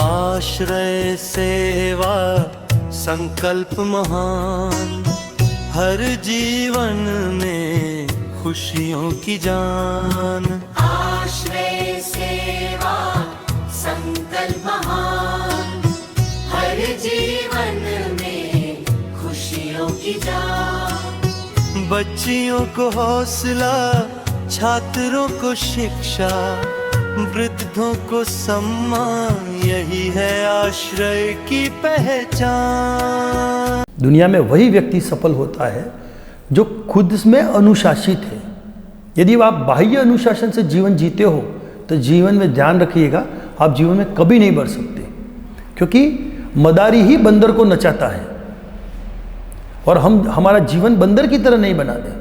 आश्रय सेवा संकल्प महान, हर जीवन में खुशियों की जान। आश्रय सेवा संकल्प महान, हर जीवन में खुशियों की जान। बच्चियों को हौसला, छात्रों को शिक्षा, वृद्धों को सम्मान, यही है आश्रय की पहचान। दुनिया में वही व्यक्ति सफल होता है जो खुद में अनुशासित है। यदि आप बाह्य अनुशासन से जीवन जीते हो तो जीवन में ध्यान रखिएगा, आप जीवन में कभी नहीं बढ़ सकते, क्योंकि मदारी ही बंदर को नचाता है। और हम हमारा जीवन बंदर की तरह नहीं बना दे।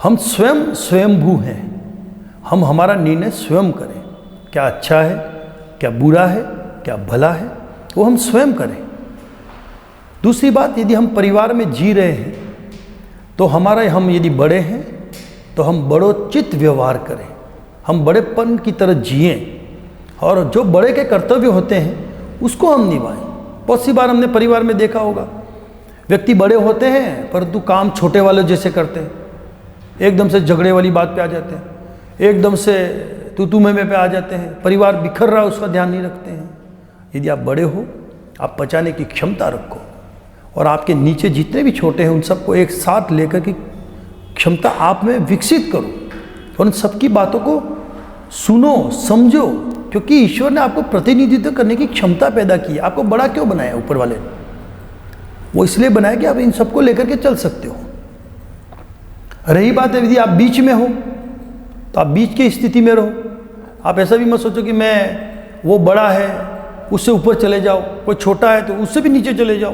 हम स्वयं स्वयंभू हैं। हम हमारा निर्णय स्वयं करें, क्या अच्छा है, क्या बुरा है, क्या भला है, वो हम स्वयं करें। दूसरी बात, यदि हम परिवार में जी रहे हैं तो हम यदि बड़े हैं तो हम बड़ोचित व्यवहार करें, हम बड़ेपन की तरह जिएं, और जो बड़े के कर्तव्य होते हैं उसको हम निभाएं। बहुत सी बार हमने परिवार में देखा होगा, व्यक्ति बड़े होते हैं परंतु काम छोटे वाले जैसे करते हैं, एकदम से झगड़े वाली बात पे आ जाते हैं, एकदम से तू मैं पे आ जाते हैं, परिवार बिखर रहा है उसका ध्यान नहीं रखते हैं। यदि आप बड़े हो, आप पचाने की क्षमता रखो, और आपके नीचे जितने भी छोटे हैं उन सबको एक साथ लेकर की क्षमता आप में विकसित करो, और उन सबकी बातों को सुनो, समझो, क्योंकि ईश्वर ने आपको प्रतिनिधित्व करने की क्षमता पैदा की है। आपको बड़ा क्यों बनाया ऊपर वाले ने? वो इसलिए बनाया कि आप इन सबको लेकर के चल सकते हो। रही बात है, यदि आप बीच में हो तो आप बीच की स्थिति में रहो। आप ऐसा भी मत सोचो कि मैं, वो बड़ा है उससे ऊपर चले जाओ, कोई छोटा है तो उससे भी नीचे चले जाओ,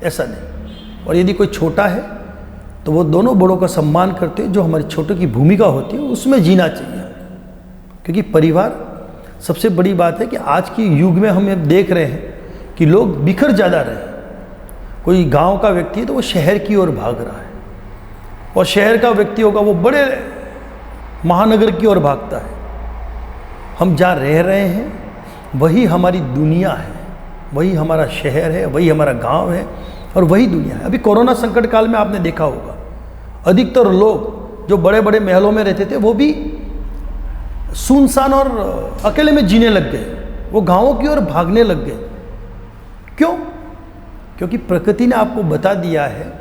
ऐसा नहीं। और यदि कोई छोटा है तो वो दोनों बड़ों का सम्मान करते हैं, जो हमारे छोटे की भूमिका होती है उसमें जीना चाहिए। क्योंकि परिवार सबसे बड़ी बात है कि आज के युग में हम देख रहे हैं कि लोग बिखर ज़्यादा रहे हैं। कोई गांव का व्यक्ति है तो वो शहर की ओर भाग रहा है, और शहर का व्यक्ति होगा वो बड़े महानगर की ओर भागता है। हम जहाँ रह रहे हैं वही हमारी दुनिया है, वही हमारा शहर है, वही हमारा गांव है, और वही दुनिया है। अभी कोरोना संकट काल में आपने देखा होगा, अधिकतर लोग जो बड़े बड़े महलों में रहते थे वो भी सुनसान और अकेले में जीने लग गए, वो गांवों की ओर भागने लग गए। क्यों? क्योंकि प्रकृति ने आपको बता दिया है।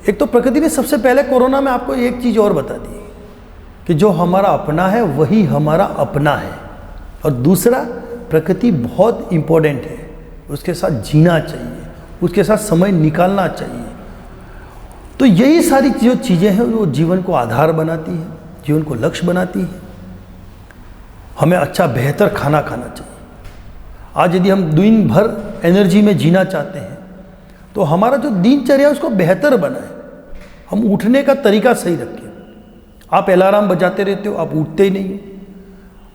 एक तो प्रकृति ने सबसे पहले कोरोना में आपको एक चीज़ और बता दी कि जो हमारा अपना है वही हमारा अपना है, और दूसरा, प्रकृति बहुत इम्पोर्टेंट है, उसके साथ जीना चाहिए, उसके साथ समय निकालना चाहिए। तो यही सारी जो चीज़ें हैं वो जीवन को आधार बनाती हैं, जीवन को लक्ष्य बनाती हैं। हमें अच्छा बेहतर खाना खाना चाहिए। आज यदि हम दिन भर एनर्जी में जीना चाहते हैं तो हमारा जो दिनचर्या उसको बेहतर बनाए, हम उठने का तरीका सही रखें। आप अलार्म बजाते रहते हो, आप उठते ही नहीं हो।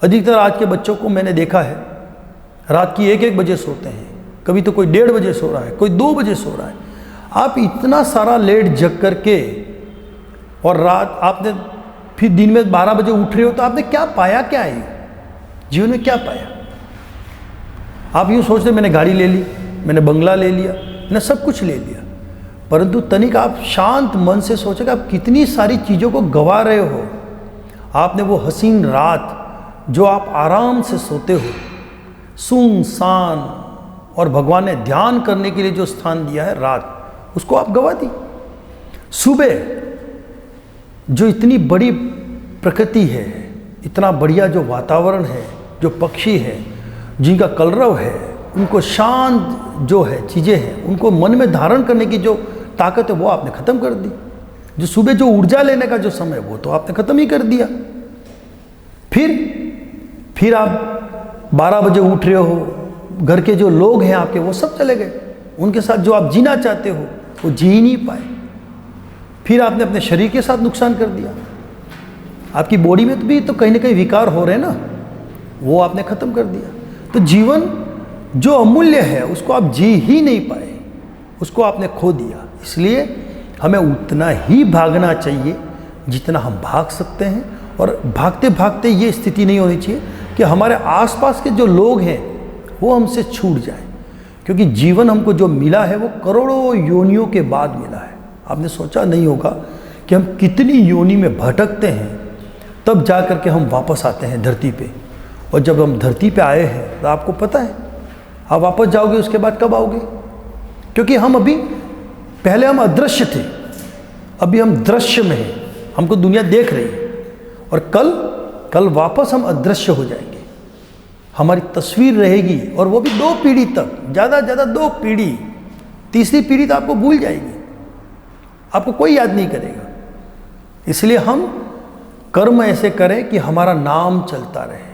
अधिकतर आज के बच्चों को मैंने देखा है रात की 1-1 बजे सोते हैं, कभी तो कोई 1:30 बजे सो रहा है, कोई 2 बजे सो रहा है। आप इतना सारा लेट जग करके और रात आपने फिर दिन में 12 बजे उठ रहे हो, तो आपने क्या पाया? क्या है जीवन में, क्या पाया? आप यूँ सोचते मैंने गाड़ी ले ली, मैंने बंगला ले लिया, मैंने सब कुछ ले लिया, परंतु तनिक आप शांत मन से सोचेगा आप कितनी सारी चीज़ों को गंवा रहे हो। आपने वो हसीन रात जो आप आराम से सोते हो, सुनसान, और भगवान ने ध्यान करने के लिए जो स्थान दिया है रात, उसको आप गंवा दी। सुबह जो इतनी बड़ी प्रकृति है, इतना बढ़िया जो वातावरण है, जो पक्षी है जिनका कलरव है, उनको शांत जो है चीज़ें हैं, उनको मन में धारण करने की जो ताकत है वो आपने ख़त्म कर दी। जो सुबह जो ऊर्जा लेने का जो समय वो तो आपने ख़त्म ही कर दिया। फिर आप 12 बजे उठ रहे हो, घर के जो लोग हैं आपके वो सब चले गए, उनके साथ जो आप जीना चाहते हो वो जी ही नहीं पाए। फिर आपने अपने शरीर के साथ नुकसान कर दिया। आपकी बॉडी में भी तो कहीं ना कहीं विकार हो रहे हैं ना, वो आपने ख़त्म कर दिया। तो जीवन जो अमूल्य है उसको आप जी ही नहीं पाए, उसको आपने खो दिया। इसलिए हमें उतना ही भागना चाहिए जितना हम भाग सकते हैं, और भागते भागते ये स्थिति नहीं होनी चाहिए कि हमारे आसपास के जो लोग हैं वो हमसे छूट जाए, क्योंकि जीवन हमको जो मिला है वो करोड़ों योनियों के बाद मिला है। आपने सोचा नहीं होगा कि हम कितनी योनि में भटकते हैं, तब जा कर के हम वापस आते हैं धरती पे। और जब हम धरती पे आए हैं तो आपको पता है आप वापस जाओगे उसके बाद कब आओगे? क्योंकि हम अभी पहले हम अदृश्य थे, अभी हम दृश्य में हैं, हमको दुनिया देख रही है, और कल वापस हम अदृश्य हो जाएंगे। हमारी तस्वीर रहेगी, और वो भी 2 पीढ़ी तक, ज़्यादा से ज़्यादा 2 पीढ़ी, तीसरी पीढ़ी तो आपको भूल जाएगी, आपको कोई याद नहीं करेगा। इसलिए हम कर्म ऐसे करें कि हमारा नाम चलता रहे,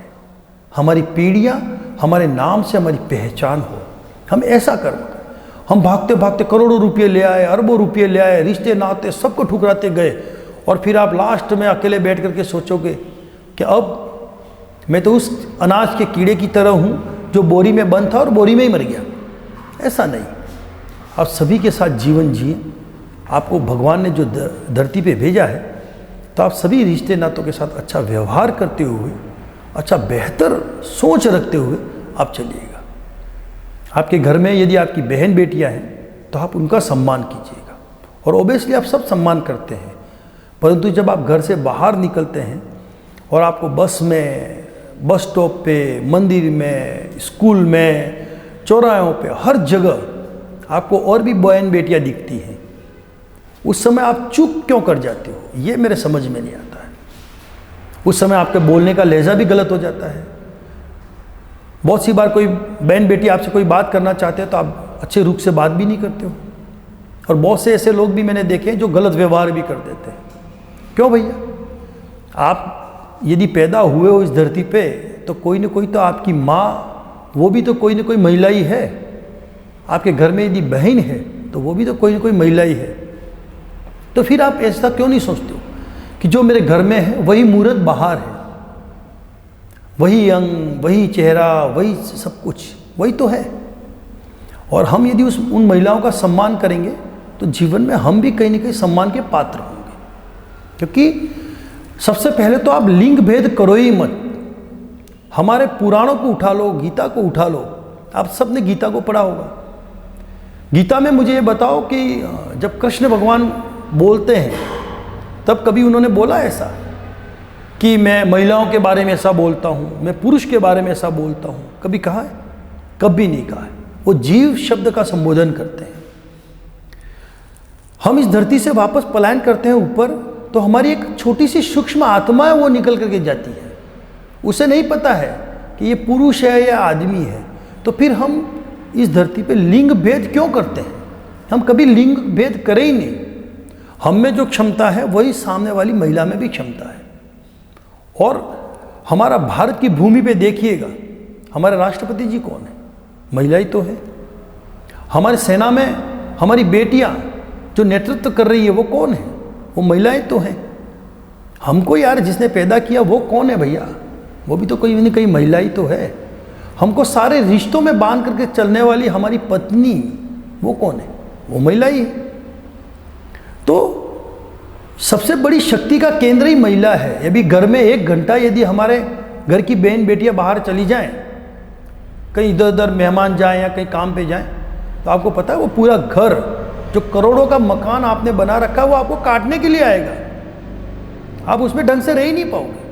हमारी पीढ़ियाँ हमारे नाम से हमारी पहचान हो। हम ऐसा कर्म करें। हम भागते भागते करोड़ों रुपये ले आए, अरबों रुपये ले आए, रिश्ते नाते सबको ठुकराते गए, और फिर आप लास्ट में अकेले बैठ करके सोचोगे कि अब मैं तो उस अनाज के कीड़े की तरह हूँ जो बोरी में बंद था और बोरी में ही मर गया। ऐसा नहीं, आप सभी के साथ जीवन जिए। आपको भगवान ने जो धरती पे भेजा है, तो आप सभी रिश्ते नातों के साथ अच्छा व्यवहार करते हुए, अच्छा बेहतर सोच रखते हुए आप चलिएगा। आपके घर में यदि आपकी बहन बेटियां हैं तो आप उनका सम्मान कीजिएगा, और ओबियसली आप सब सम्मान करते हैं, परंतु जब आप घर से बाहर निकलते हैं और आपको बस में, बस स्टॉप पे, मंदिर में, स्कूल में, चौराहों पे, हर जगह आपको और भी बहन बेटियां दिखती हैं, उस समय आप चुप क्यों कर जाते हो? ये मेरे समझ में नहीं आता है। उस समय आपके बोलने का लहजा भी गलत हो जाता है। बहुत सी बार कोई बहन बेटी आपसे कोई बात करना चाहते हैं तो आप अच्छे रूप से बात भी नहीं करते हो, और बहुत से ऐसे लोग भी मैंने देखे हैं जो गलत व्यवहार भी कर देते हैं। क्यों भैया? आप यदि पैदा हुए हो इस धरती पे तो कोई ना कोई तो आपकी माँ, वो भी तो कोई ना कोई महिला ही है। आपके घर में यदि बहन है तो वो भी तो कोई ना कोई महिला ही है। तो फिर आप ऐसा क्यों नहीं सोचते हो कि जो मेरे घर में है वही मूर्त बाहर है, वही अंग, वही चेहरा, वही सब कुछ वही तो है। और हम यदि उन महिलाओं का सम्मान करेंगे तो जीवन में हम भी कहीं ना कहीं सम्मान के पात्र होंगे। क्योंकि सबसे पहले तो आप लिंग भेद करो ही मत। हमारे पुराणों को उठा लो, गीता को उठा लो, आप सब ने गीता को पढ़ा होगा। गीता में मुझे ये बताओ कि जब कृष्ण भगवान बोलते हैं तब कभी उन्होंने बोला ऐसा कि मैं महिलाओं के बारे में ऐसा बोलता हूँ, मैं पुरुष के बारे में ऐसा बोलता हूँ? कभी कहा है? कभी नहीं कहा है। वो जीव शब्द का संबोधन करते हैं। हम इस धरती से वापस पलायन करते हैं ऊपर, तो हमारी एक छोटी सी सूक्ष्म आत्मा है, वो निकल करके जाती है। उसे नहीं पता है कि ये पुरुष है या आदमी है। तो फिर हम इस धरती पे लिंग भेद क्यों करते हैं? हम कभी लिंग भेद करें ही नहीं। हम में जो क्षमता है वही सामने वाली महिला में भी क्षमता है। और हमारा भारत की भूमि पे देखिएगा, हमारे राष्ट्रपति जी कौन है? महिला ही तो है। हमारी सेना में हमारी बेटियां जो नेतृत्व कर रही है वो कौन है? वो महिलाएं तो हैं। हमको यार जिसने पैदा किया वो कौन है भैया? वो भी तो कोई नहीं कहीं महिला ही तो है। हमको सारे रिश्तों में बांध करके चलने वाली हमारी पत्नी, वो कौन है? वो महिला ही है। तो सबसे बड़ी शक्ति का केंद्र ही महिला है। यदि घर में 1 घंटा यदि हमारे घर की बहन बेटियां बाहर चली जाएं, कहीं इधर उधर मेहमान जाएं या कहीं काम पे जाएं, तो आपको पता है वो पूरा घर, जो करोड़ों का मकान आपने बना रखा है, वो आपको काटने के लिए आएगा। आप उसमें ढंग से रह ही नहीं पाओगे।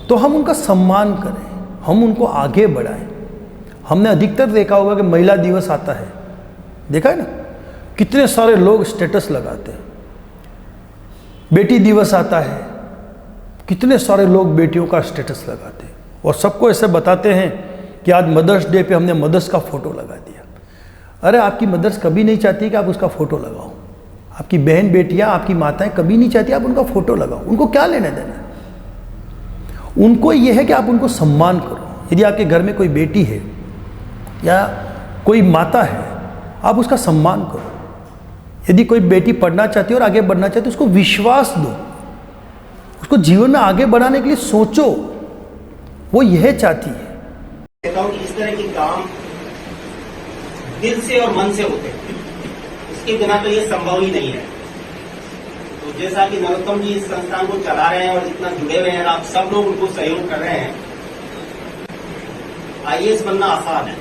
तो हम उनका सम्मान करें, हम उनको आगे बढ़ाएं। हमने अधिकतर देखा होगा कि महिला दिवस आता है, देखा है ना, कितने सारे लोग स्टेटस लगाते हैं। बेटी दिवस आता है, कितने सारे लोग बेटियों का स्टेटस लगाते हैं, और सबको ऐसे बताते हैं कि आज मदर्स डे पे हमने मदर्स का फोटो लगा दिया। अरे आपकी मदर्स कभी नहीं चाहती कि आप उसका फोटो लगाओ। आपकी बहन बेटियां, आपकी माताएं कभी नहीं चाहती आप उनका फोटो लगाओ। उनको क्या लेने देना? उनको यह है कि आप उनको सम्मान करो। यदि आपके घर में कोई बेटी है या कोई माता है, आप उसका सम्मान करो। यदि कोई बेटी पढ़ना चाहती है और आगे बढ़ना चाहती है, उसको विश्वास दो, उसको जीवन में आगे बढ़ाने के लिए सोचो। वो यह चाहती है। कहता हूँ कि इस तरह के काम दिल से और मन से होते हैं, इसके बिना तो ये संभव ही नहीं है। तो तो जैसा कि नरोत्तम जी इस संस्थान को चला रहे हैं और जितना जुड़े हुए हैं, आप सब लोग उनको सहयोग कर रहे हैं। आईएएस बनना आसान है,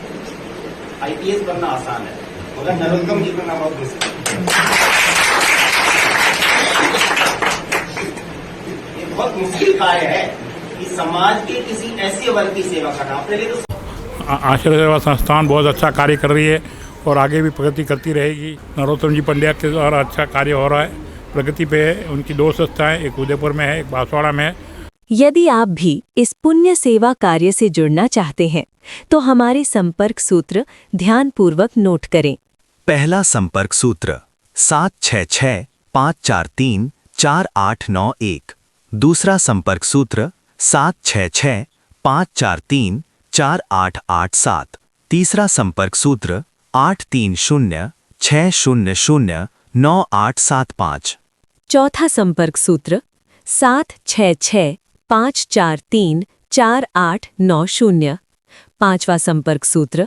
आईपीएस बनना आसान है, मगर नरोत्तम जी बनना बहुत मुश्किल है। ये बहुत मुश्किल कार्य है कि समाज के किसी ऐसे वर्ग की सेवा करना। अपने लिए तो आश्रय सेवा संस्थान बहुत अच्छा कार्य कर रही है और आगे भी प्रगति करती रहेगी। नरोत्तम जी पंड्या के द्वारा अच्छा कार्य हो रहा है, प्रगति पे है। उनकी 2 संस्थाएं, एक उदयपुर में है, एक बांसवाड़ा में है। यदि आप भी इस पुण्य सेवा कार्य से जुड़ना चाहते हैं तो हमारे संपर्क सूत्र ध्यानपूर्वक नोट करें। पहला संपर्क सूत्र 7665434891। दूसरा संपर्क सूत्र 7665434887। तीसरा संपर्क सूत्र 8306009875। चौथा संपर्क सूत्र 7665434890। पांचवा संपर्क सूत्र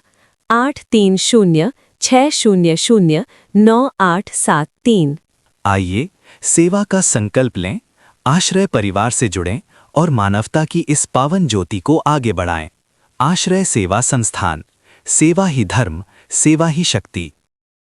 8306009873। आइए सेवा का संकल्प लें, आश्रय परिवार से जुड़ें और मानवता की इस पावन ज्योति को आगे बढ़ाएं। आश्रय सेवा संस्थान, सेवा ही धर्म, सेवा ही शक्ति।